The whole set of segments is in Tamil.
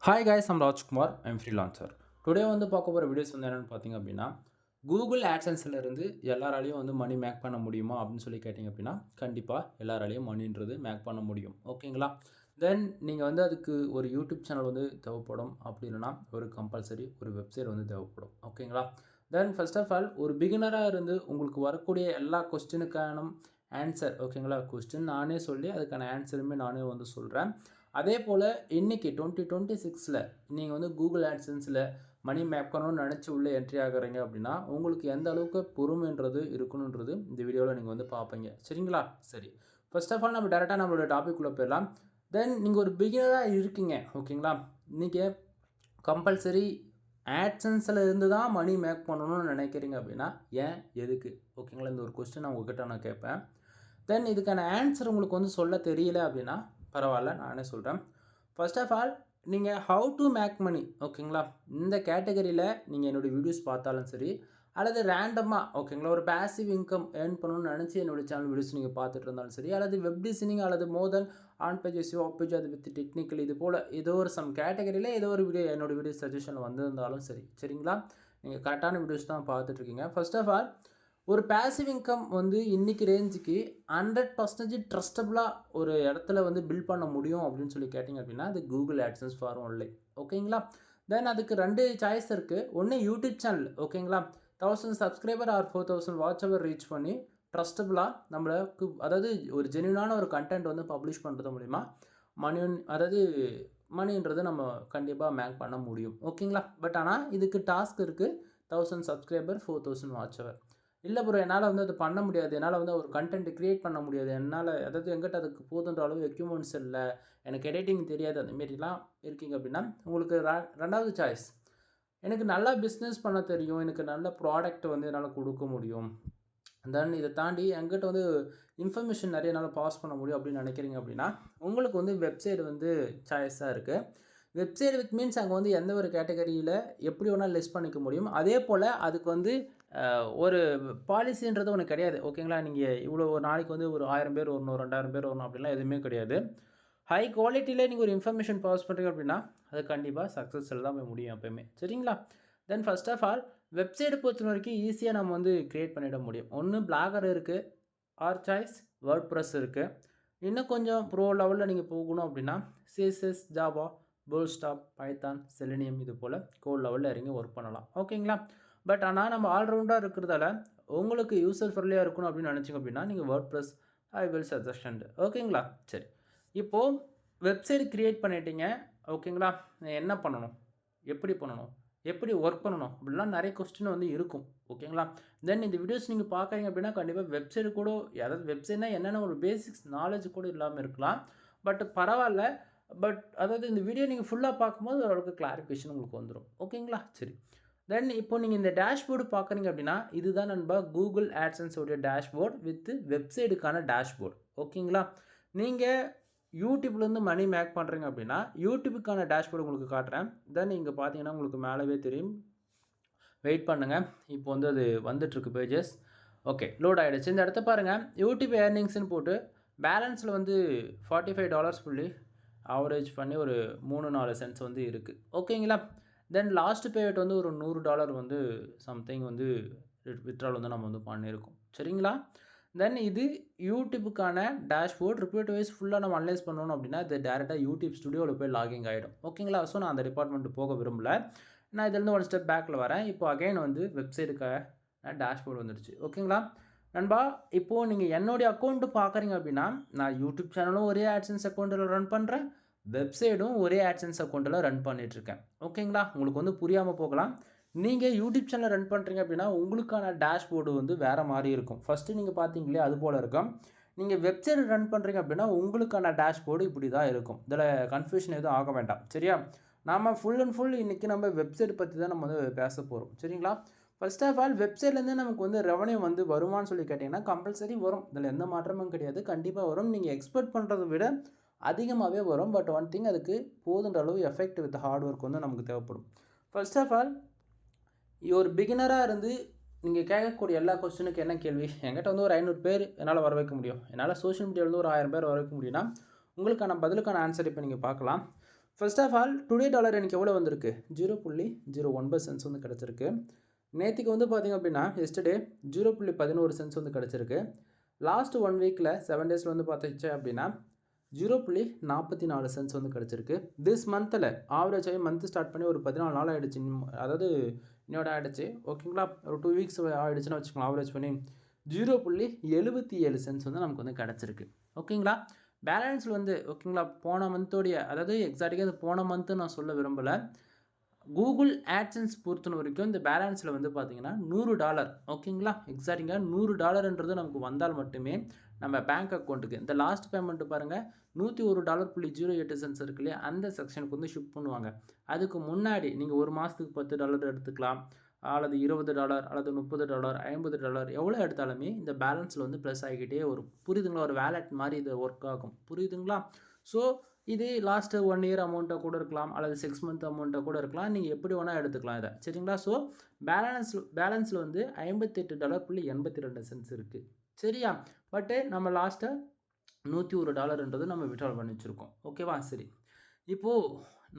Hi guys, I'm Rajkumar. I'm freelancer. Today வந்து பார்க்க போகிற வீடியோஸ் வந்து என்னென்னு பார்த்தீங்க அப்படின்னா, கூகுள் ஆட்சன்ஸில் இருந்து எல்லாராலையும் வந்து மணி மேக் பண்ண முடியுமா அப்படின்னு சொல்லி கேட்டிங்க அப்படின்னா, கண்டிப்பாக எல்லாராலையும் மணின்றது மேக் பண்ண முடியும். ஓகேங்களா? தென் நீங்கள் வந்து அதுக்கு ஒரு யூடியூப் சேனல் வந்து தேவைப்படும். அப்படி இல்லைனா ஒரு கம்பல்சரி ஒரு வெப்சைட் வந்து தேவைப்படும். ஓகேங்களா? தென் ஃபர்ஸ்ட் ஆஃப் ஆல் ஒரு பிகினராக இருந்து உங்களுக்கு வரக்கூடிய எல்லா கொஸ்டினுக்கான ஆன்சர், ஓகேங்களா? கொஸ்டின் நானே சொல்லி அதுக்கான ஆன்சருமே நானே வந்து சொல்கிறேன். அதே போல் இன்றைக்கி 2026ல் நீங்கள் வந்து கூகுள் ஆட்சன்ஸில் மணி மேக் பண்ணணும்னு நினச்சி உள்ளே என்ட்ரி ஆகுறீங்க அப்படின்னா, உங்களுக்கு எந்த அளவுக்கு பொறுமைன்றது இருக்கணுன்றது இந்த வீடியோவில் நீங்கள் வந்து பார்ப்பீங்க. சரிங்களா? சரி, ஃபர்ஸ்ட் ஆஃப் ஆல் நம்ம டேரெக்டாக நம்மளோட டாபிக்குள்ளே போயிடலாம். தென் நீங்கள் ஒரு பிகினராக இருக்கீங்க, ஓகேங்களா? நீங்கள் கம்பல்சரி ஆட்சன்ஸில் இருந்து தான் மணி மேக் பண்ணணும்னு நினைக்கிறீங்க அப்படின்னா, ஏன், எதுக்கு? ஓகேங்களா? இந்த ஒரு கொஸ்டின் நான் உங்ககிட்ட நான் கேட்பேன். தென் இதுக்கான ஆன்சர் உங்களுக்கு வந்து சொல்ல தெரியல அப்படின்னா பரவாயில்ல, நானே சொல்கிறேன். ஃபர்ஸ்ட் ஆஃப் ஆல் நீங்கள் ஹவு டு மேக் மணி, ஓகேங்களா? இந்த கேட்டகரியில் நீங்கள் என்னோடய வீடியோஸ் பார்த்தாலும் சரி, அல்லது ரேண்டமாக, ஓகேங்களா, ஒரு பேசிவ் இன்கம் ஏர்ன் பண்ணணும்னு நினச்சி என்னோடய சேனல் வீடியோஸ் நீங்கள் பார்த்துட்டு இருந்தாலும் சரி, அல்லது வெப் டிசைனிங் அல்லது more than on page SEO, off page, அது வித் டெக்னிக்கல், இது போல் ஏதோ ஒரு சம் கேட்டகரியில் ஏதோ ஒரு வீடியோ என்னோடய வீடியோ சஜஷன் வந்திருந்தாலும் சரி, சரிங்களா? நீங்கள் கரெக்டான வீடியோஸ் தான் பார்த்துட்ருக்கீங்க. ஃபர்ஸ்ட் ஆஃப் ஆல் ஒரு பேசிவ் இன்கம் வந்து இன்றைக்கி ரேஞ்சுக்கு 100% ட்ரஸ்டபுளாக ஒரு இடத்துல வந்து பில்ட் பண்ண முடியும் அப்படின்னு சொல்லி கேட்டிங்க அப்படின்னா, அது கூகுள் ஆட்சன்ஸ் ஃபார் ஒன்லி. ஓகேங்களா? தென் அதுக்கு 2 சாய்ஸ் இருக்குது. ஒன்று யூடியூப் சேனல், ஓகேங்களா, 1000 சப்ஸ்கிரைபர் ஆர் 4000 வாட்ச் அவர் ரீச் பண்ணி ட்ரஸ்டபுளாக நம்மளுக்கு, அதாவது ஒரு ஜென்யூனான ஒரு கண்டென்ட் வந்து பப்ளிஷ் பண்ணுறது மூலிமா அதாவது மணின்றது நம்ம கண்டிப்பாக மேக் பண்ண முடியும். ஓகேங்களா? பட் ஆனால் இதுக்கு டாஸ்க் இருக்குது. 1000 சப்ஸ்கிரைபர், 4000 வாட்ச் அவர். இல்லை ப்ரோ, என்னால் வந்து அது பண்ண முடியாது, என்னால் வந்து ஒரு கண்டென்ட் க்ரியேட் பண்ண முடியாது, என்னால், அதாவது எங்கிட்ட அதுக்கு போதுன்ற அளவு எக்யூப்மெண்ட்ஸ் இல்லை, எனக்கு எடிட்டிங் தெரியாது, அந்தமாரிலாம் இருக்கீங்க அப்படின்னா, உங்களுக்கு ரெண்டாவது சாய்ஸ், எனக்கு நல்லா பிஸ்னஸ் பண்ண தெரியும், எனக்கு நல்ல ப்ராடக்ட் வந்து என்னால் கொடுக்க முடியும், தென் இதை தாண்டி என்கிட்ட வந்து இன்ஃபர்மேஷன் நிறைய என்னால் பாஸ் பண்ண முடியும் அப்படின்னு நினைக்கிறீங்க அப்படின்னா, உங்களுக்கு வந்து வெப்சைட் வந்து சாய்ஸாக இருக்குது. வெப்சைட் வித் மீன்ஸ் அங்கே வந்து எந்த ஒரு கேட்டகரியில் எப்படி வேணால் லிஸ்ட் பண்ணிக்க முடியும். அதே போல் அதுக்கு வந்து ஒரு பாலிசின்றது ஒன்று கிடையாது. ஓகேங்களா? நீங்கள் இவ்வளோ ஒரு நாளைக்கு வந்து ஒரு 1000 பேர் வரணும், 2000 பேர் வரணும் அப்படின்லாம் எதுவுமே கிடையாது. ஹை குவாலிட்டியில் நீங்கள் ஒரு இன்ஃபர்மேஷன் பாஸ் பண்ணுறீங்க அப்படின்னா, அது கண்டிப்பாக சக்ஸஸில் தான் போய் முடியும் எப்போயுமே. சரிங்களா? தென் ஃபர்ஸ்ட் ஆஃப் ஆல் வெப்சைட்டை பொறுத்த வரைக்கும் ஈஸியாக நம்ம வந்து க்ரியேட் பண்ணிட முடியும். ஒன்று பிளாகர் இருக்குது, ஆர் சாய்ஸ் வேர்ட் ப்ரெஸ் இருக்குது. இன்னும் கொஞ்சம் ப்ரோ லெவலில் நீங்கள் போகணும் அப்படின்னா CSS, Java, bootstrap, Python, selenium, இது போல் கோட் லெவலில் இறங்கி ஒர்க் பண்ணலாம். ஓகேங்களா? பட் ஆனால் நம்ம ஆல்ரவுண்டாக இருக்கிறதால உங்களுக்கு யூசர் ஃப்ரெண்ட்லியாக இருக்கணும் அப்படின்னு நினச்சிங்க அப்படின்னா நீங்கள் word press I will suggest. ஓகேங்களா? சரி, இப்போது வெப்சைட் க்ரியேட் பண்ணிட்டீங்க. ஓகேங்களா? என்ன பண்ணணும், எப்படி பண்ணணும், எப்படி ஒர்க் பண்ணணும் அப்படிலாம் நிறைய கொஸ்டின் வந்து இருக்கும். ஓகேங்களா? தென் இந்த வீடியோஸ் நீங்கள் பார்க்குறீங்க அப்படின்னா கண்டிப்பாக வெப்சைட் கூட, அதாவது வெப்சைட்னா என்னென்ன ஒரு பேசிக்ஸ் நாலேஜ் கூட இல்லாமல் இருக்கலாம். பட் பரவாயில்ல. பட் அதாவது இந்த வீடியோ நீங்கள் ஃபுல்லாக பார்க்கும்போது ஓரளவுக்கு கிளாரிஃபிகேஷன் உங்களுக்கு வந்துடும். ஓகேங்களா? சரி, தென் இப்போ நீங்கள் இந்த டேஷ்போர்டு பார்க்குறீங்க அப்படின்னா, இதுதான் நண்பா கூகுள் ஆட்சன்ஸோடைய டேஷ்போர்ட் வித் வெப்சைட்டுக்கான டேஷ்போர்ட். ஓகேங்களா? நீங்கள் யூடியூப்லேருந்து மணி மேக் பண்ணுறீங்க அப்படின்னா யூடியூபுக்கான டேஷ்போர்டு உங்களுக்கு காட்டுறேன். தென் இங்கே பார்த்தீங்கன்னா உங்களுக்கு மேலவே தெரியும். வெயிட் பண்ணுங்கள், இப்போ வந்து அது வந்துட்டுருக்கு பேஜஸ். ஓகே, லோட் ஆகிடுச்சு. இந்த இடத்த பாருங்கள், யூடியூப் ஏர்னிங்ஸ்னு போட்டு பேலன்ஸில் வந்து $45 புள்ளி ஆவரேஜ் பண்ணி ஒரு 3-4 சென்ட்ஸ் வந்து இருக்குது. ஓகேங்களா? தென் லாஸ்ட் பேமெண்ட் வந்து ஒரு $100 வந்து சம்திங் வந்து வித்ட்ரால் வந்து நம்ம வந்து பண்ணியிருக்கோம். சரிங்களா? தென் இது யூடியூப்புக்கான டேஷ்போர்ட். ரிப்போர்ட் வைஸ் ஃபுல்லாக நம்ம அனலைஸ் பண்ணணும் அப்படின்னா இது டேரெக்டாக யூடியூப் ஸ்டுடியோவில் போய் லாகிங் ஆகிடும். ஓகேங்களா? ஸோ நான் அந்த டிபார்ட்மெண்ட் போக விரும்பல. நான் இதிலேருந்து ஒரு ஸ்டெப் பேக்கில் வரேன். இப்போ அகைன் வந்து வெப்சைட்டுக்காக டேஷ்போர்ட் வந்துடுச்சு. ஓகேங்களா நண்பா? இப்போது நீங்கள் என்னுடைய அக்கௌண்ட்டு பார்க்குறீங்க அப்படின்னா, நான் யூடியூப் சேனலும் ஒரே ஆட்சன்ஸ் அக்கௌண்ட்டில் ரன் பண்ணுறேன், வெப்சைட்டும் ஒரே ஆட்சன்ஸ் அக்கௌண்ட்டில் ரன் பண்ணிகிட்ருக்கேன். ஓகேங்களா? உங்களுக்கு வந்து புரியாமல் போகலாம். நீங்கள் யூடியூப் சேனல் ரன் பண்ணுறீங்க அப்படின்னா உங்களுக்கான டேஷ்போர்டு வந்து வேறு மாதிரி இருக்கும். ஃபஸ்ட்டு நீங்கள் பார்த்தீங்களே அது போல் இருக்கும். நீங்கள் வெப்சைட் ரன் பண்ணுறீங்க அப்படின்னா உங்களுக்கான டேஷ்போர்டு இப்படி தான் இருக்கும். இதில் கன்ஃபியூஷன் எதுவும் ஆக வேண்டாம். சரியா? நாம் ஃபுல் அண்ட் ஃபுல் இன்றைக்கி நம்ம வெப்சைட் பற்றி தான் நம்ம வந்து பேச போகிறோம். சரிங்களா? ஃபர்ஸ்ட் ஆஃப் ஆல் வெப்சைட்லேருந்து நமக்கு வந்து ரெவன்யூ வந்து வருமானு சொல்லி கேட்டிங்கன்னா கம்பல்சரி வரும். இதில் எந்த மாற்றமும் கிடையாது, கண்டிப்பாக வரும். நீங்கள் எக்ஸ்பெக்ட் பண்ணுறதை விட அதிகமாகவே வரும். பட் ஒன் திங், அதுக்கு போதுன்ற அளவு எஃபெக்ட் வித் ஹார்ட் ஒர்க் வந்து நமக்கு தேவைப்படும். ஃபர்ஸ்ட் ஆஃப் ஆல் ஒரு பிகினராக இருந்து நீங்கள் கேட்கக்கூடிய எல்லா கொஸ்டினுக்கு என்ன கேள்வி, என்கிட்ட வந்து ஒரு 500 பேர் என்னால் வர வைக்க முடியும், என்னால் சோஷியல் மீடியாவிலேருந்து ஒரு 1000 பேர் வர வைக்க முடியும்னா உங்களுக்கான பதிலுக்கான ஆன்சர் இப்போ நீங்கள் பார்க்கலாம். First of all today dollar எனக்கு எவ்வளோ வந்திருக்கு 0.09 சென்ட்ஸ் வந்து கிடச்சிருக்கு. நேற்றுக்கு வந்து பார்த்திங்க அப்படின்னா எஸ்டர்டே 0.11 சென்ட்ஸ் வந்து கிடச்சிருக்கு. லாஸ்ட் 1 வீக்கில் 7 டேஸில் வந்து பார்த்துச்சு அப்படின்னா 0.44 சென்ட்ஸ் வந்து கிடச்சிருக்கு. திஸ் மந்தில் ஆவரேஜ் ஆகி மந்த் ஸ்டார்ட் பண்ணி ஒரு 14 நாள் ஆகிடுச்சு. அதாவது இன்னோட ஆகிடுச்சு ஓகேங்களா. ஒரு 2 வீக்ஸ் ஆகிடுச்சுன்னு வச்சுக்கலாம். ஆவரேஜ் பண்ணி 0.77 சென்ட்ஸ் வந்து நமக்கு வந்து கிடச்சிருக்கு ஓகேங்களா. பேலன்ஸில் வந்து ஓகேங்களா போன மந்தோடைய, அதாவது எக்ஸாக்டாக அது போன மந்த்து நான் சொல்ல விரும்பலை. கூகுள் ஆட்சன்ஸ் பொறுத்த வரைக்கும் இந்த பேலன்ஸில் வந்து பார்த்தீங்கன்னா $100 ஓகேங்களா. எக்ஸாக்டாக $100ன்றது நமக்கு வந்தால் மட்டுமே நம்ம பேங்க் அக்கௌண்ட்டுக்கு இந்த லாஸ்ட் பேமெண்ட்டு பாருங்கள் $101.08 சென்ட்ஸ் இருக்கு இல்லையா, அந்த செக்ஷனுக்கு வந்து ஷிஃப்ட் பண்ணுவாங்க. அதுக்கு முன்னாடி நீங்கள் ஒரு மாதத்துக்கு $10 எடுத்துக்கலாம், அல்லது $20 அல்லது $30 $50 எவ்வளோ எடுத்தாலுமே இந்த பேலன்ஸில் வந்து ப்ளஸ் ஆகிக்கிட்டே வரும். புரியுதுங்களா. ஒரு வேலெட் மாதிரி இது ஒர்க் ஆகும். புரியுதுங்களா. ஸோ இது லாஸ்ட்டு 1 இயர் அமௌண்ட்டாக கூட இருக்கலாம், அல்லது 6 மந்த் அமௌண்ட்டாக கூட இருக்கலாம். நீங்கள் எப்படி வேணால் எடுத்துக்கலாம் இதை, சரிங்களா. ஸோ பேலன்ஸில் வந்து $58.82 சென்ட்ஸ் இருக்குது, சரியா. பட்டு நம்ம லாஸ்ட்டாக $101ன்றது நம்ம விட்ரால் பண்ணி வச்சுருக்கோம் ஓகேவா. சரி, இப்போது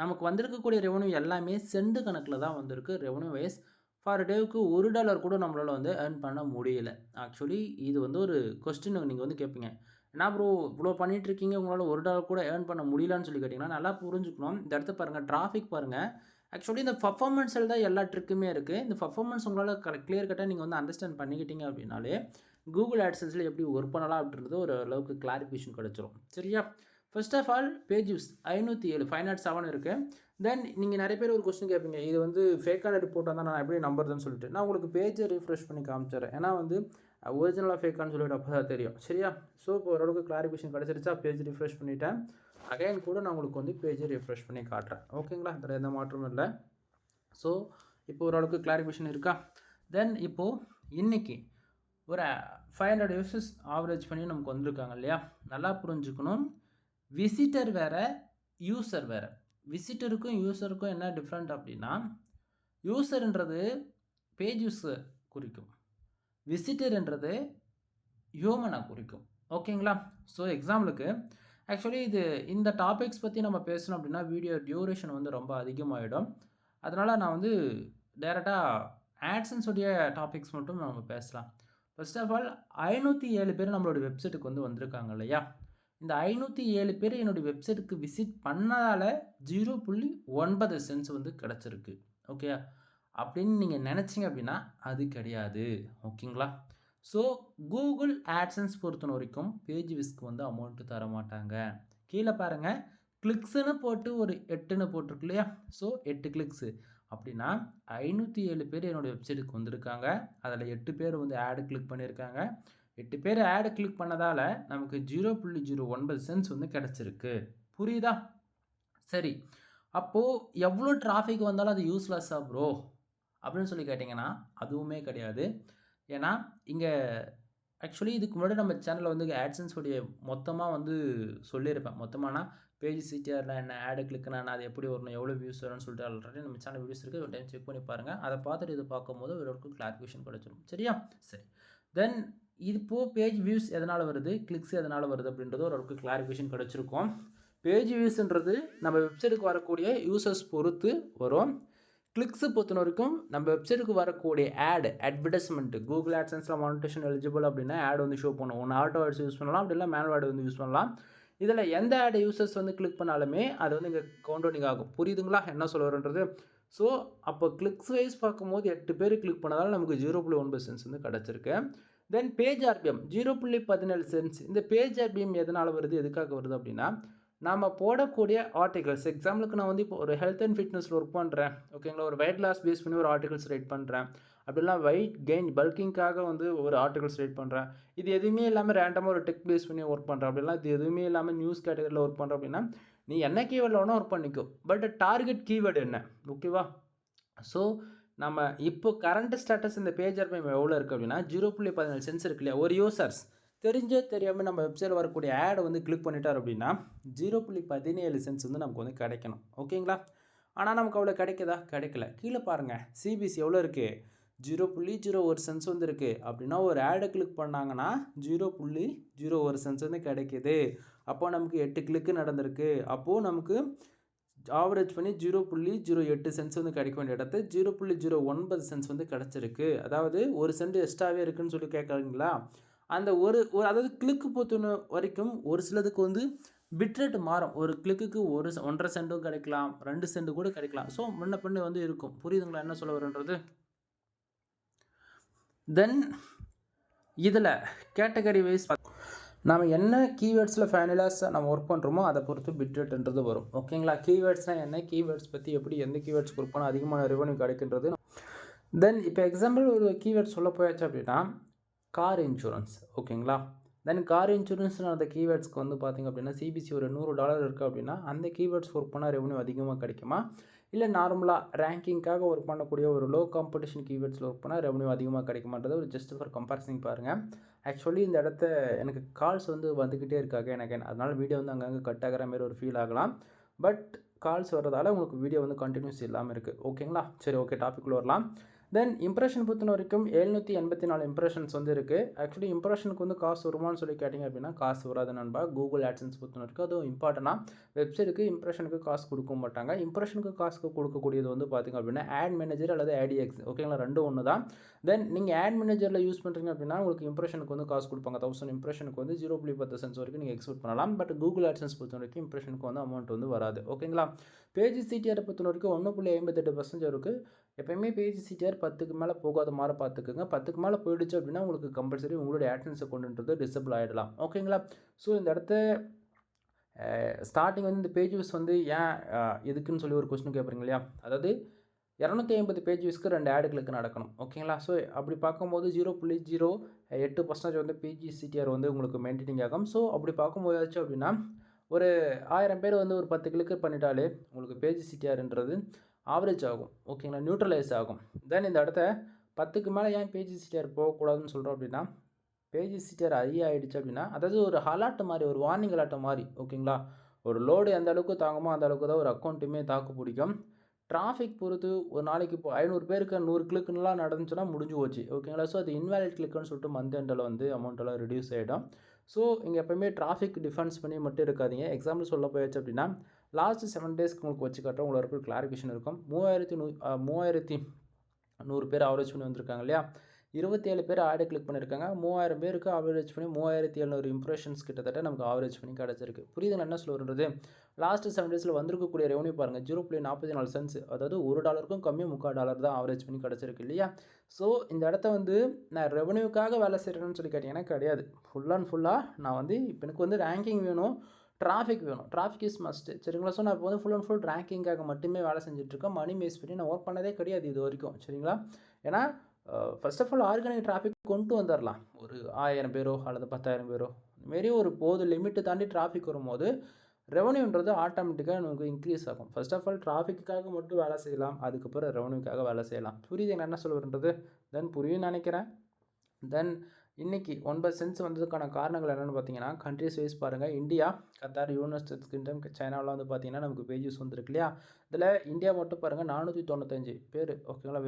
நமக்கு வந்திருக்கக்கூடிய ரெவன்யூ எல்லாமே சென்ட் கணக்கில் தான் வந்திருக்கு. ரெவன்யூ வைஸ் ஃபார் டேவுக்கு $1 கூட நம்மளால் வந்து ஏர்ன் பண்ண முடியல. ஆக்சுவலி இது வந்து ஒரு கொஸ்டின் நீங்கள் வந்து கேட்பீங்க, என்ன ப்ரோ இவ்வளோ பண்ணிகிட்ருக்கீங்க, உங்களால் $1 கூட ஏர்ன் பண்ண முடியலன்னு சொல்லி கேட்டிங்கன்னா நல்லா புரிஞ்சுக்கணும். இந்த இடத்த பாருங்கள், டிராஃபிக் பாருங்கள். ஆக்சுவலி இந்த பர்ஃபார்மன்ஸில் தான் எல்லா ட்ரிக்குமே இருக்குது. இந்த பர்ஃபார்மன்ஸ் உங்களால் கிளியர் கட்டாக நீங்கள் வந்து அண்டர்ஸ்டாண்ட் பண்ணிக்கிட்டீங்க அப்படின்னாலே கூகுள் ஆட்சன்ஸில் எப்படி ஒர்க் பண்ணலாம் அப்படின்றது ஒரு அளவுக்கு கிளாரிஃபிகேஷன் கிடச்சிரும், சரியா. First of all page views 507 இருக்குது. தென் நீங்கள் நிறைய பேர் ஒரு கொஸ்டின் கேட்பீங்க, இது வந்து ஃபேக்கான ரிப்போர்ட்டாக தான் நான் எப்படி நம்புறதுன்னு சொல்லிட்டு நான் உங்களுக்கு பேஜை ரிஃப்ரெஷ் பண்ணி காமிச்சிடுறேன். ஏன்னா வந்து ஒரிஜினலாக ஃபேக்கான்னு சொல்லிட்டு அப்போ தான் தெரியும், சரியா. ஸோ இப்போ ஓரளவுக்கு கிளாரிஃபிகேஷன் கிடச்சிருச்சா. பேஜ் ரிஃப்ரெஷ் பண்ணிவிட்டேன். அகைன் கூட நான் உங்களுக்கு வந்து பேஜை ரிஃப்ரெஷ் பண்ணி காட்டுறேன் ஓகேங்களா. அதில் எந்த மாற்றமும் இல்லை. ஸோ இப்போ ஓரளவுக்கு கிளாரிஃபிகேஷன் இருக்கா. தென் இப்போது இன்றைக்கி ஒரு 500 யூசர்ஸ் ஆவரேஜ் பண்ணி நமக்கு வந்திருக்காங்க இல்லையா. நல்லா புரிஞ்சுக்கணும், விசிட்டர் வேறு யூசர் வேறு. விசிட்டருக்கும் யூசருக்கும் என்ன டிஃப்ரெண்ட் அப்படின்னா, யூசர்ன்றது பேஜ் யூஸை குறிக்கும், விசிட்டர்ன்றது ஹியூமனை குறிக்கும் ஓகேங்களா. ஸோ எக்ஸாம்பிளுக்கு ஆக்சுவலி இந்த டாபிக்ஸ் பற்றி நம்ம பேசணும் அப்படின்னா வீடியோ டியூரேஷன் வந்து ரொம்ப அதிகமாகிடும். அதனால் நான் வந்து டைரெக்டாக ஆட்சன்ஸுடைய டாபிக்ஸ் மட்டும் நம்ம பேசலாம். ஃபர்ஸ்ட் ஆஃப் ஆல் 507 பேர் நம்மளோட வெப்சைட்டுக்கு வந்து வந்திருக்காங்க இல்லையா. இந்த 507 பேர் என்னுடைய வெப்சைட்டுக்கு விசிட் பண்ணதால் 0.9 சென்ட்ஸ் வந்து கிடச்சிருக்கு ஓகே அப்படின்னு நீங்கள் நினச்சிங்க அப்படின்னா அது கிடையாது ஓகேங்களா. ஸோ கூகுள் ஆட்சன்ஸ் பொறுத்த வரைக்கும் பேஜ் விஸ்க்கு வந்து அமௌண்ட்டு தர மாட்டாங்க. கீழே பாருங்கள், கிளிக்ஸுன்னு போட்டு ஒரு 8ன்னு போட்டிருக்கு இல்லையா. ஸோ 8 கிளிக்ஸு அப்படின்னா 507 பேர் என்னோடய வெப்சைட்டுக்கு வந்திருக்காங்க. அதில் 8 பேர் வந்து ஆடு கிளிக் பண்ணியிருக்காங்க. 8 பேர் ஆடு கிளிக் பண்ணதால் நமக்கு 0.09 சென்ட்ஸ் வந்து கிடச்சிருக்கு. புரியுதா. சரி, அப்போது எவ்வளோ டிராஃபிக் வந்தாலும் அது யூஸ்லெஸ்ஸாக ப்ரோ அப்படின்னு சொல்லி கேட்டிங்கன்னா அதுவுமே கிடையாது. ஏன்னா இங்கே ஆக்சுவலி இதுக்கு முன்னாடி நம்ம சேனலில் வந்து ஆட்சன்ஸ் உடைய மொத்தமாக வந்து சொல்லியிருப்பேன். மொத்தமானா பேஜ் சிடிஆரில் என்ன, ஆடு கிளிக்னா அது எப்படி வரணும், எவ்வளோ வியூஸ் வரும்னு சொல்லிட்டு ஆல்ரெடி நம்ம சேனல் வீடியோஸ் இருக்குது, ஒரு டைம் செக் பண்ணி பாருங்கள். அதை பார்த்துட்டு இதை பார்க்கும்போது ஒரு கிளாரிஃபிகேஷன் கிடச்சிடும், சரியா. சரி, தென் இப்போது பேஜ் வியூஸ் எதனால் வருது, கிளிக்ஸ் எதனால் வருது அப்படின்றது ஓரளவுக்கு கிளாரிஃபிகேஷன் கிடச்சிருக்கும். பேஜ் வியூஸ்ன்றது நம்ம வெப்சைட்டுக்கு வரக்கூடிய யூசர்ஸ் பொறுத்து வரும். கிளிக்ஸு பொறுத்த வரைக்கும் நம்ம வெப்சைட்டுக்கு வரக்கூடிய அட்வர்டைஸ்மெண்ட்டு கூகுள் ஆட்சன்ஸில் மானிட்டேஷன் எலிஜிபிள் அப்படின்னா ஆட் வந்து ஷோ பண்ணுவோம். ஒன்று ஆட்டோ ஆட்ஸ் யூஸ் பண்ணலாம், அப்படி இல்லை மேனுவல் ஆட் வந்து யூஸ் பண்ணலாம். இதில் எந்த ஆட் யூசர்ஸ் வந்து கிளிக் பண்ணாலுமே அது வந்து இங்கே கவுண்டவுனிங் ஆகும். புரியுதுங்களா என்ன சொல்ல வரன்றது. ஸோ அப்போ கிளிக்ஸ் வைஸ் பார்க்கும்போது 8 பேர் கிளிக் பண்ணதால் நமக்கு 0.9 சென்ட்ஸ் வந்து கிடச்சிருக்கு. Then page RPM 0.17 cents. இந்த பேஜ் ஆர்பிஎம் எதனால் வருது, எதுக்காக வருது அப்படின்னா, நம்ம போடக்கூடிய ஆர்டிகல்ஸ், எக்ஸாம்பிளுக்கு நான் வந்து இப்போ ஒரு ஹெல்த் அண்ட் ஃபிட்னஸில் ஒர்க் பண்ணுறேன் ஓகேங்களா. ஒரு வெயிட் லாஸ் பேஸ் பண்ணி ஒரு ஆர்டிகல்ஸ் ரைட் பண்ணுறேன், அப்படிலாம் வெயிட் கெயின் பல்கிங்காக வந்து ஒரு ஆர்டிகல்ஸ் ரைட் பண்ணுறேன். இது எதுவுமே இல்லாமல் ரேண்டமாக ஒரு டெக் பேஸ் பண்ணி ஒர்க் பண்ணுறேன், அப்படிலாம் இது எதுவுமே இல்லாமல் நியூஸ் கேட்டகரியில் ஒர்க் பண்ணுறேன் அப்படின்னா நீ என்ன கீவேர்டில் வேணால் ஒர்க் பண்ணிக்கோ, பட் டார்கெட் கீவேர்டு என்ன ஓகேவா. ஸோ நம்ம இப்போ கரண்ட் ஸ்டேட்டஸ் இந்த பேஜ் ஆர்பிஎம் எவ்வளோ இருக்குது அப்படின்னா 0.17 சென்ட்ஸ் இருக்கு இல்லையா. ஒரு யூசர்ஸ் தெரிஞ்சோ தெரியாமல் நம்ம வெப்சைட்டில் வரக்கூடிய ஆடை வந்து கிளிக் பண்ணிட்டார் அப்படின்னா 0.17 சென்ட்ஸ் வந்து நமக்கு வந்து கிடைக்கணும் ஓகேங்களா. ஆனால் நமக்கு அவ்வளோ கிடைக்குதா, கிடைக்கல. கீழே பாருங்கள், சிபிசி எவ்வளோ இருக்குது, 0.01 சென்ட்ஸ் வந்து இருக்குது. அப்படின்னா ஒரு ஆடை கிளிக் பண்ணாங்கன்னா 0.01 சென்ட்ஸ் வந்து கிடைக்கிது. அப்போது நமக்கு 8 கிளிக்கு நடந்திருக்கு. அப்போது நமக்கு ஆவரேஜ் பண்ணி 0.08 சென்ட்ஸ் வந்து கிடைக்க வேண்டிய இடத்து 0.09 சென்ட்ஸ் வந்து கிடச்சிருக்கு. அதாவது 1 சென்ட் எக்ஸ்ட்ராவே இருக்குன்னு சொல்லி கேட்குறீங்களா? அந்த ஒரு அதாவது கிளிக்கு பொறுத்த வரைக்கும் ஒரு சிலதுக்கு வந்து பிட்ரேட் மாறும். ஒரு கிளிக்குக்கு 1.5 சென்ட்டும் கிடைக்கலாம், 2 சென்ட் கூட கிடைக்கலாம். ஸோ முன்ன பின்ன வந்து இருக்கும். புரியுதுங்களா என்ன சொல்ல வரேன்றது? தென் இதில் கேட்டகரி வைஸ் நம்ம என்ன கீவேர்ட்ஸில் ஃபைனலாக நம்ம ஒர்க் பண்ணுறோமோ அதை பொறுத்து பிட்ரேட்ன்றது வரும். ஓகேங்களா? கீவேர்ட்ஸ்னால் என்ன, கீவேர்ட்ஸ் பற்றி எப்படி எந்த கீவேர்ட்ஸ் ஒர்க் பண்ணால் அதிகமான ரெவன்யூ கிடைக்கின்றது. தென் இப்போ எக்ஸாம்பிள் ஒரு கீவேர்ட் சொல்ல போயாச்சு அப்படின்னா கார் இன்சூரன்ஸ். ஓகேங்களா? தென் கார் இன்சூரன்ஸ்னு அந்த கீவேர்ட்ஸ்க்கு வந்து பார்த்திங்க அப்படின்னா சிபிசி ஒரு $100 இருக்குது அப்படின்னா அந்த கீவேர்ட்ஸ் ஒர்க் பண்ணால் ரெவன்யூ அதிகமாக கிடைக்குமா, இல்லை நார்மலாக ரேங்கிங்காக ஒர்க் பண்ணக்கூடிய ஒரு லோ காம்படிஷன் கீவேர்ட்ஸில் ஒர்க் பண்ணால் ரெவன்யூ அதிகமாக கிடைக்குமான்றது ஒரு ஜஸ்ட் ஃபார் கம்பேரிசன் பாருங்கள். ஆக்சுவலி இந்த இடத்த எனக்கு கால்ஸ் வந்து வந்துக்கிட்டே இருக்காங்க எனக்கு, அதனால் வீடியோ வந்து அங்கங்கே கட் ஆகிற மாதிரி ஒரு ஃபீல் ஆகலாம். பட் கால்ஸ் வர்றதால உங்களுக்கு வீடியோ வந்து கண்டினியூஸ் இல்லாமல் இருக்குது. ஓகேங்களா? சரி, ஓகே, டாபிக்குள்ளே வரலாம். தென் இம்ப்ரெஷன் பொறுத்த வரைக்கும் 784 இம்ப்ரெஷன்ஸ் வந்து இருக்குது. ஆக்சுவலி இம்ப்ரெஷனுக்கு வந்து காசு வருமானு சொல்லி கேட்டிங்க அப்படின்னா காசு வராது நண்பா. கூகுள் ஆட்சன்ஸ் பொறுத்த வரைக்கும் அதுவும் இம்பார்ட்டனாக வெப்சைட்டுக்கு இம்ப்ரெஷனுக்கு காசு கொடுக்க மாட்டாங்க. இம்ப்ரெஷனுக்கு காசு கொடுக்கக்கூடியது வந்து பார்த்திங்க அப்படின்னா ஆட் மேனேஜர் அல்லது AdX. ஓகேங்களா? ரெண்டும் ஒன்று தான். தென் நீங்கள் ஆட் மேனேஜரில் யூஸ் பண்ணுறீங்க அப்படின்னா உங்களுக்கு இம்ப்ரெஷனுக்கு வந்து காசு கொடுப்பாங்க. 1000 இம்ப்ரெஷனுக்கு வந்து 0.10 சென்ட்ஸ் வரைக்கும் நீங்கள் எக்ஸ்பெக்ட் பண்ணலாம். பட் கூகுள் ஆட்சன்ஸ் பொறுத்த வரைக்கும் இம்ப்ரெஷனுக்கு வந்து அமௌண்ட் வந்து வராது. ஓகேங்களா? பேஜ் சிடிஆர் பொறுத்த வரைக்கும் 1.58% இருக்குது. எப்போயுமே பேஜ் சிடிஆர் 10க்கு மேலே போகாத மாதிரி பார்த்துக்குங்க. 10க்கு மேலே போயிடுச்சு அப்படின்னா உங்களுக்கு கம்பல்சரி உங்களுடைய ஆட்சன்ஸ் அக்கௌண்ட்ன்றது டிசபிள் ஆகிடலாம். ஓகேங்களா? ஸோ இந்த இடத்த ஸ்டார்டிங் வந்து இந்த பேஜ் வியூஸ் வந்து ஏன் எதுக்குன்னு சொல்லி ஒரு கொஸ்டின் கேட்குறீங்க இல்லையா? அதாவது 250 பேஜ் வியூஸ்க்கு 2 ஆடு கிளிக் நடக்கணும். ஓகேங்களா? ஸோ அப்படி பார்க்கும்போது 0.08% வந்து பேஜ் சிடிஆர் வந்து உங்களுக்கு மெயின்டைனிங் ஆகும். ஸோ அப்படி பார்க்கும்போதாச்சு அப்படின்னா ஒரு 1000 பேர் வந்து ஒரு 10 கிளிக் பண்ணிட்டாலே உங்களுக்கு பேஜ் சிடிஆர்ன்றது ஆவரேஜ் ஆகும். ஓகேங்களா? நியூட்ரலைஸ் ஆகும். தென் இந்த இடத்த 10க்கு மேலே ஏன் பேஜ் சிடிஆர் போகக்கூடாதுன்னு சொல்கிறோம் அப்படின்னா பேஜ் சிடிஆர் ஆகிடுச்சு அப்படின்னா அதாவது ஒரு அலர்ட் மாதிரி, ஒரு வார்னிங் அலர்ட் மாதிரி. ஓகேங்களா? ஒரு லோடு எந்த அளவுக்கு தாங்குமோ அந்த அளவுக்கு தான் ஒரு அக்கௌண்ட்டுமே தாக்கு பிடிக்கும். டிராஃபிக் பொறுத்து ஒரு நாளைக்கு இப்போ 500 பேருக்கு 100 கிளிக்குலாம் நடந்துச்சுன்னா முடிஞ்சு போச்சு. ஓகேங்களா? ஸோ அது இன்வேலிட் கிளிக்குன்னு சொல்லிட்டு மந்த் எண்டில் வந்து அமௌண்ட்டெல்லாம் ரெடியூஸ் ஆகிடும். ஸோ இங்கே எப்போயுமே டிராஃபிக் டிஃபென்ஸ் பண்ணி மட்டும் இருக்காதீங்க. எக்ஸாம்பிள் சொல்ல போயாச்சு அப்படின்னா லாஸ்ட் 7 டேஸ்க்கு உங்களுக்கு வச்சு காட்டுறோம். உங்களுக்கு கிளாரிஃபிகேஷன் இருக்கும். 3100 பேர் ஆவரேஜ் பண்ணி வந்திருக்காங்க இல்லையா? 27 பேர் ஆடு கிளிக் பண்ணியிருக்காங்க. 3000 பேருக்கு ஆவரேஜ் பண்ணி 3700 இம்ப்ரெஷன்ஸ் கிட்டத்தட்ட நமக்கு ஆவரேஜ் பண்ணி கிடச்சிருக்கு. புரியுதுங்க என்ன சொல்கிறது? லாஸ்ட் 7 டேஸில் வந்திருக்கக்கூடிய ரெவன்யூ பாருங்கள் 0.44 சென்ட்ஸ், அதாவது $1க்கும் கம்மி $3 தான் ஆவரேஜ் பண்ணி கிடச்சிருக்கு இல்லையா? ஸோ இந்த இடத்த வந்து நான் ரெவன்யூக்காக வேலை செய்கிறேன்னு சொல்லி கேட்டிங்கன்னா கிடையாது. ஃபுல் அண்ட் ஃபுல்லாக நான் வந்து இப்போ எனக்கு வந்து ரேங்கிங் வேணும், டிராஃபிக் வேணும். Traffic is must. சரிங்களா? ஸோ நான் இப்போ வந்து ஃபுல் அண்ட் ஃபுல் ரேங்கிங்காக மட்டுமே வேலை செஞ்சுட்ருக்கேன். மணி மேஸ் பண்ணி நான் ஒர்க் பண்ணதே கிடையாது இது வரைக்கும். சரிங்களா? ஏன்னா first of all organic traffic கொண்டு வந்துடலாம். ஒரு 1000 பேரோ அல்லது 10,000 பேரோ இதுமாரி ஒரு போது லிமிட்டு தாண்டி டிராஃபிக் வரும்போது ரெவன்யூன்றது ஆட்டோமேட்டிக்காக நமக்கு இன்க்ரீஸ் ஆகும். ஃபர்ஸ்ட் ஆஃப் ஆல் டிராஃபிக்காக மட்டும் வேலை செய்யலாம், அதுக்கப்புறம் ரெவன்யூக்காக வேலை செய்யலாம். புரியுது என்ன சொல்ல வருன்றது? தென் புரியும்னு நினைக்கிறேன். தென் இன்றைக்கி 9 சென்ட்ஸ் வந்ததுக்கான காரணங்கள் என்னென்னு பார்த்தீங்கன்னா கண்ட்ரிஸ் வைஸ் பாருங்கள். இந்தியா, கத்தார், யுனைடெட் கிங்டம், சைனாவில் வந்து பார்த்திங்கன்னா நமக்கு பேஜஸ் வந்துருக்கு இல்லையா? இதில் இந்தியா மட்டும் பாருங்கள் 495 பேர் ஓகேங்களா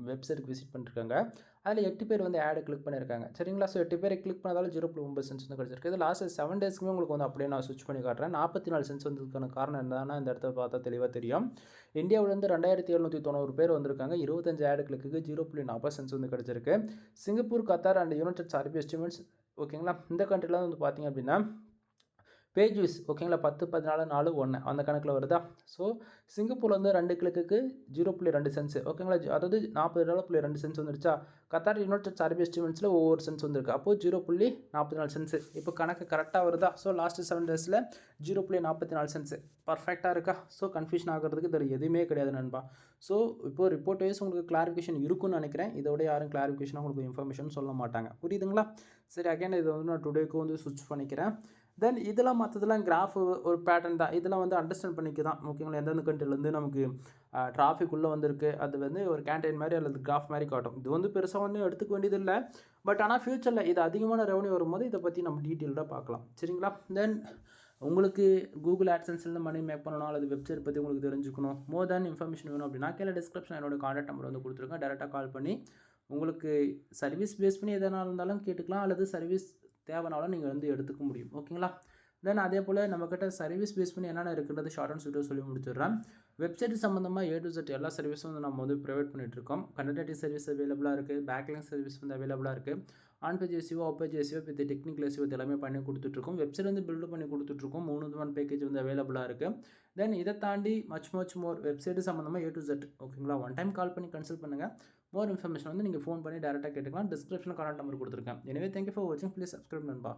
வெப்சைட்டுக்கு விசிட் பண்ணிருக்காங்க. அதில் 8 பேர் வந்து ஆடு கிளிக் பண்ணியிருக்காங்க. சரிங்களா? ஸோ 8 பேர் கிளிக் பண்ணதால 0.9 சென்ட்ஸ் வந்து கிடச்சிருக்கு. இது லாஸ்ட் 7 டேஸ்க்குமே உங்களுக்கு வந்து அப்படியே நான் ஸ்விட்ச் பண்ணி காட்டுறேன். 44 சென்ட்ஸ் வந்ததுக்கான காரணம் என்னன்னா இந்த இடத்த பார்த்தா தெளிவாக தெரியும். இந்தியாவிலேருந்து 2790 பேர் வந்திருக்காங்க. 25 ஆடு கிளிக்கு 0.40 சென்ட்ஸ் வந்து கிடச்சிருக்கு. சிங்கப்பூர், கத்தார் அண்ட் யுனைடெட் அரபு எஸ்டிமேட்ஸ் ஓகேங்களா? இந்த கண்ட்ரிலாம் வந்து பார்த்திங்க அப்படின்னா பேஜ் வியூஸ் ஓகேங்களா 10, 14, 4, 1 அந்த கணக்கில் வருதா? ஸோ சிங்கப்பூரில் வந்து 2 கிளிக்கு 0.2 சென்ட்ஸ் ஓகேங்களா? அதாவது $40.2 சென்ட்ஸ் வந்துருச்சா? கத்தார், யுனைடெட் அரபு எஸ்டிமேட்ஸில் ஒவ்வொரு சென்ட்ஸ் வந்துருக்கு. அப்போது 0.44 சென்ட்ஸ். இப்போ கணக்கு கரெக்டாக வருதா? ஸோ லாஸ்ட் 7 டேஸில் 0.44 சென்ட்ஸ் பர்ஃபெக்டாக இருக்கா? ஸோ கன்ஃபியூஷன் ஆகிறதுக்கு இது எதுவுமே கிடையாது நண்பா. ஸோ இப்போது ரிப்போர்ட் வைஸ் உங்களுக்கு கிளாரிஃபிகேஷன் இருக்குன்னு நினைக்கிறேன். இதோட யாரும் கிளாரிஃபிகேஷனாக உங்களுக்கு இன்ஃபர்மேஷன் சொல்ல மாட்டாங்க. புரியுதுங்களா? சரி, அகைன் இதை வந்து நான் டுடேக்கு வந்து ஸ்விட்ச் பண்ணிக்கிறேன். தென் இதெல்லாம் மற்றதெல்லாம் கிராஃப் ஒரு பேட்டர்ன் தான். இதெல்லாம் வந்து அண்டர்ஸ்டாண்ட் பண்ணிக்க தான் ஓகேங்களா? எந்தெந்த கண்ட்ரிலேருந்து நமக்கு டிராஃபிக் உள்ளே வந்திருக்கு அது வந்து ஒரு கேண்டெயின் மாதிரி அல்லது கிராஃப் மாதிரி காட்டும். இது வந்து பெருசாக வந்து எடுத்துக்க வேண்டியது இல்லை. பட் ஆனால் ஃப்யூச்சரில் இது அதிகமான ரெவன்யூ வரும்போது இதை பற்றி நம்ம டீட்டெயில்டாக பார்க்கலாம். சரிங்களா? தென் உங்களுக்கு கூகுள் ஆட்சன்ஸ்லேருந்து மணி மேக் பண்ணணும் அல்லது வெப்சைட் பற்றி உங்களுக்கு தெரிஞ்சுக்கணும், மோர் தேன் இன்ஃபர்மேஷன் வேணும் அப்படின்னா கீழே டிஸ்கிரிப்ஷன் என்னோட கான்டாக்ட் நம்பர் வந்து கொடுத்துருக்கேன். டேரெக்டாக கால் பண்ணி உங்களுக்கு சர்வீஸ் பேஸ் பண்ணி எதனா இருந்தாலும் கேட்டுக்கலாம், அல்லது சர்வீஸ் தேவைனாலும் நீங்கள் வந்து எடுத்துக்க முடியும். ஓகேங்களா? தென் அதே போல் நம்மக்கிட்ட சர்வீஸ் பேஸ் பண்ணி என்னென்ன இருக்குன்றது ஷார்ட் அண்ட் ஸ்வீட்டாக சொல்லி முடிச்சிடுறேன். வெப்சைட் சம்மந்தமாக A to Z எல்லா சர்வீஸும் வந்து நம்ம வந்து ப்ரொவைட் பண்ணிகிட்ருக்கோம். கண்டென்ட் சர்வீஸ் அவைலபிளாக இருக்குது, பேக்லிங்க் சர்வீஸ் வந்து அவைலபிளாக இருக்குது, on page SEO, off page SEO with technical SEO இது எல்லாமே பண்ணி கொடுத்துட்ருக்கோம். வெப்சைட் வந்து பில்டு பண்ணி கொடுத்துட்ருக்கோம். 3 விதமான பேக்கேஜ் வந்து அவைலபிளாக இருக்குது. தென் இதை தாண்டி மச் மோர் வெப்சைட்டு சம்மந்தமாக A to Z ஓகேங்களா. ஒன் டைம் கால் பண்ணி கன்சல்ட் பண்ணுங்கள். மோர் இன்ஃபர்மேஷன் வந்து நீங்கள் ஃபோன் பண்ணி டேரெக்டாக கேட்டுக்கலாம். டிஸ்கிரிப்ஷனில் கான்டாக்ட் நம்பர் கொடுத்துருக்கேன். எனவே தேங்க்யூ ஃபார் வாட்சிங். ப்ளீஸ் சப்ஸ்கிரைப் நண்பா.